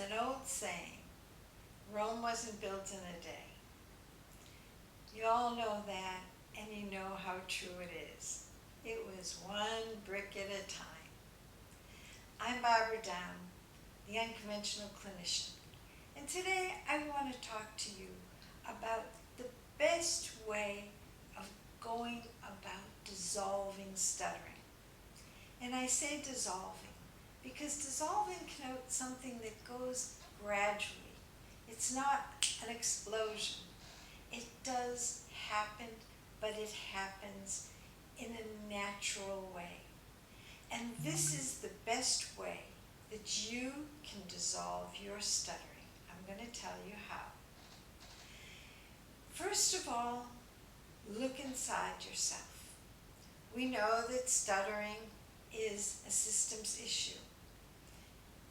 an old saying, Rome wasn't built in a day. You all know that, and you know how true it is. It was one brick at a time. I'm Barbara Down, the Unconventional Clinician, and today I want to talk to you about the best way of going about dissolving stuttering. And I say dissolving because dissolving connotes something that goes gradually. It's not an explosion. It does happen, but it happens in a natural way. And this is the best way that you can dissolve your stuttering. I'm going to tell you how. First of all, look inside yourself. We know that stuttering is a systems issue.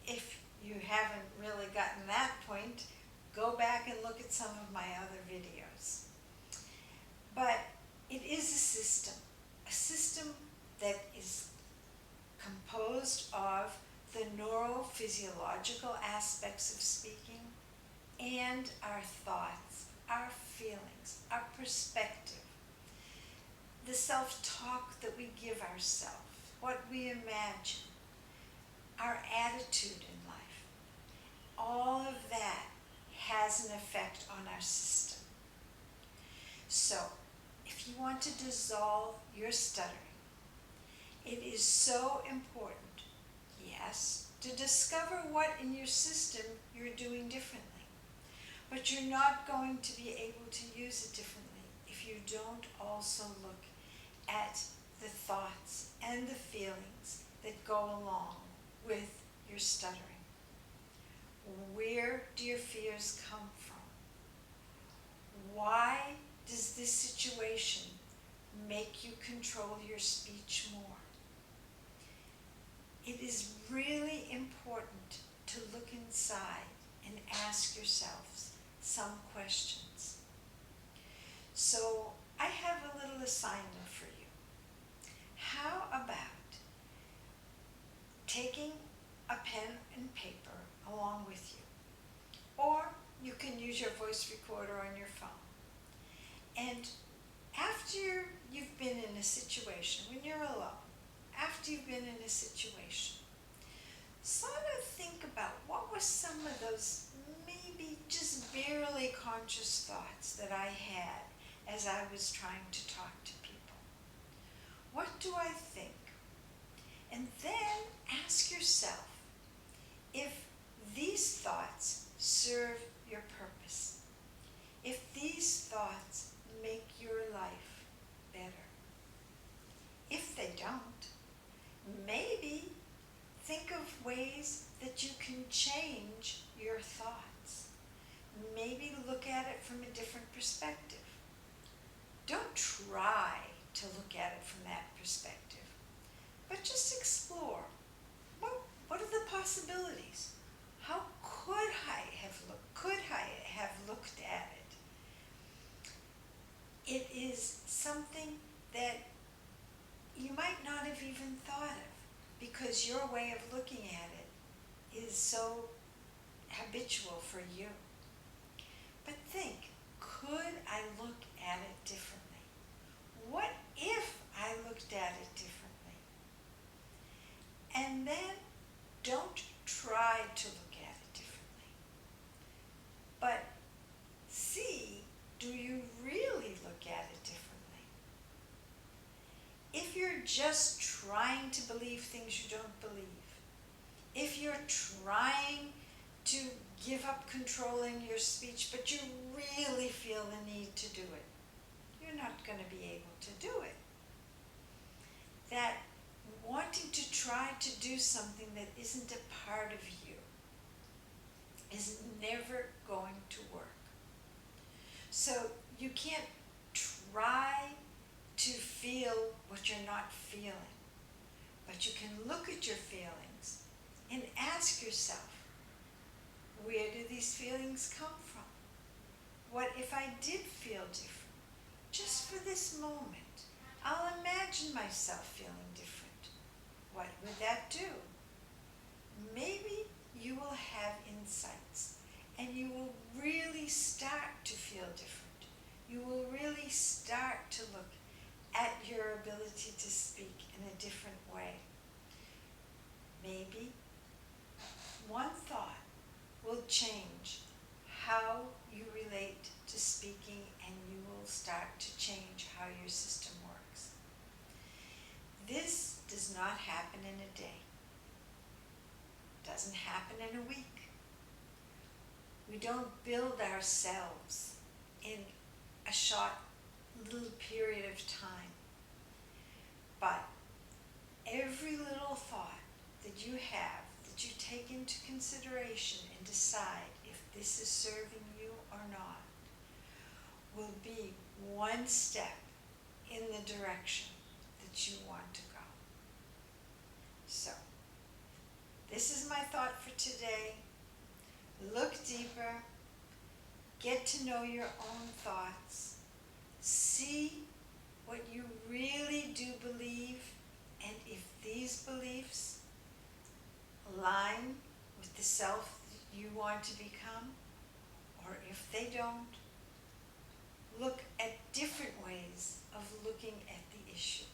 If you haven't really gotten that point, go back and look at some of my other videos. But it is a system that is composed of the neurophysiological aspects of speaking and our thoughts, our feelings, our perspective, the self-talk that we give ourselves, what we imagine, our attitude in life. All of that has an effect on our system. So, if you want to dissolve your stuttering, it is so important, yes, to discover what in your system you're doing differently. But you're not going to be able to use it differently if you don't also look at the thoughts and the feelings that go along with your stuttering. Where do your fears come from? Why does this situation make you control your speech more? It is really important to look inside and ask yourselves some questions. So I have a little assignment for you. How about taking a pen and paper along with you? Or you can use your voice recorder on your phone. And after you've been in a situation, when you're alone, after you've been in a situation, sort of think about what were some of those maybe just barely conscious thoughts that I had as I was trying to talk to people. What do I think? And then ask yourself if these thoughts serve your purpose, if these thoughts make your life better. If they don't, maybe think of ways that you can change your thoughts. Maybe look at it from a different perspective. Don't try to look at it from that perspective, but just explore. What are the possibilities? How could I have looked at it? It is something that you might not have even thought of because your way of looking at it is so habitual for you. But think, could I look at it differently? What if I looked at it differently? And then don't try to look at it differently, but see, do you really look at it differently? If you're just trying to believe things you don't believe, if you're trying to give up controlling your speech, but you really feel the need to do it, you're not going to be able to do it. That wanting to try to do something that isn't a part of you is never going to work. So you can't try to feel what you're not feeling, but you can look at your feelings and ask yourself, where do these feelings come from? What if I did feel different? Just for this moment, I'll imagine myself feeling different. What would that do? Maybe you will have insights, and you will really start to feel different. You will really start to look at your ability to speak in a different way. Maybe one thought will change how you relate to speaking, and you will start to change how your system works. This does not happen in a day. It doesn't happen in a week. We don't build ourselves in a short little period of time. But every little thought that you have, that you take into consideration and decide if this is serving you or not, will be one step in the direction that you want to go. So, this is my thought for today. Look deeper, get to know your own thoughts, see what you really do believe, and if these beliefs align with the self that you want to become, or if they don't, look at different ways of looking at the issue.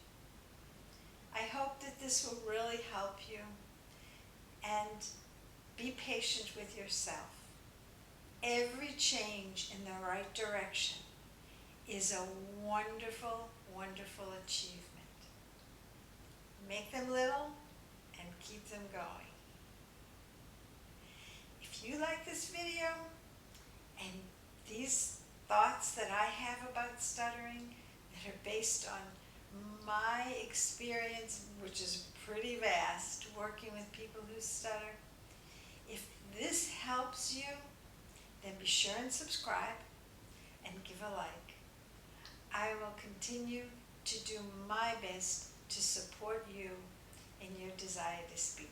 I hope that this will really help you, and be patient with yourself. Every change in the right direction is a wonderful, wonderful achievement. Make them little and keep them going. If you like this video and these thoughts that I have about stuttering that are based on my experience, which is pretty vast, working with people who stutter, if this helps you, then be sure and subscribe and give a like. I will continue to do my best to support you in your desire to speak